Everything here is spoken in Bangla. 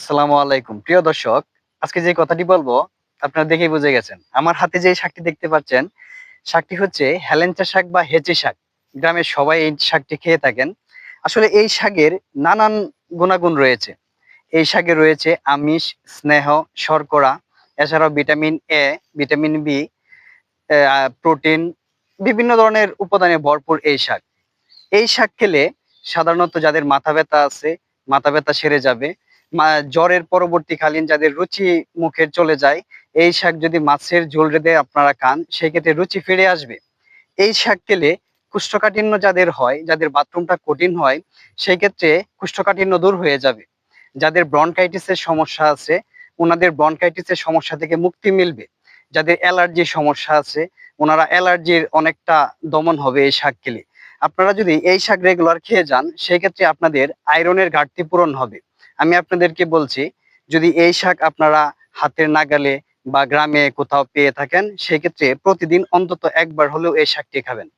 আসসালামু আলাইকুম প্রিয় দর্শক। আজকে যে কথাটি বলবো আপনারা দেখেই বুঝে গেছেন। আমার হাতে যে শাকটি দেখতে পাচ্ছেন, শাকটি হচ্ছে হেলেঞ্চা শাক বা হেঁচি শাক। গ্রামের সবাই এই শাকটি খেয়ে থাকেন। আসলে এই শাকের নানান গুণাগুণ রয়েছে। এই শাকে রয়েছে আমিষ, স্নেহ, শর্করা, এছাড়াও vitamin A, vitamin B, protein, বিভিন্ন ধরনের উপাদানে ভরপুর এই শাক। এই শাক খেলে সাধারণত যাদের মাথা ব্যথা আছে, মাথা ব্যথা সেরে যাবে। জ্বরের পরবর্তীকালীন যাদের রুচি মুখে চলে যায়, এই শাক যদি মাছের ঝোল রেঁধে আপনারা খান, সেক্ষেত্রে রুচি ফিরে আসবে। এই শাক খেলে কোষ্ঠকাঠিন্য যাদের হয়, যাদের বাথরুমটা কঠিন হয়, সেই ক্ষেত্রে কোষ্ঠকাঠিন্য দূর হয়ে যাবে। যাদের ব্রনকাইটিসের সমস্যা আছে, ওনাদের ব্রনকাইটিসের সমস্যা থেকে মুক্তি মিলবে। যাদের অ্যালার্জির সমস্যা আছে, ওনারা অ্যালার্জির অনেকটা দমন হবে এই শাক খেলে। আপনারা যদি এই শাক রেগুলার খেয়ে যান, সেক্ষেত্রে আপনাদের আয়রনের ঘাটতি পূরণ হবে। আমি আপনাদেরকে বলছি, যদি এই শাক আপনারা হাতের নাগালে বা গ্রামে কোথাও পেয়ে থাকেন, সেক্ষেত্রে প্রতিদিন অন্তত একবার হলেও এই শাকটি খাবেন।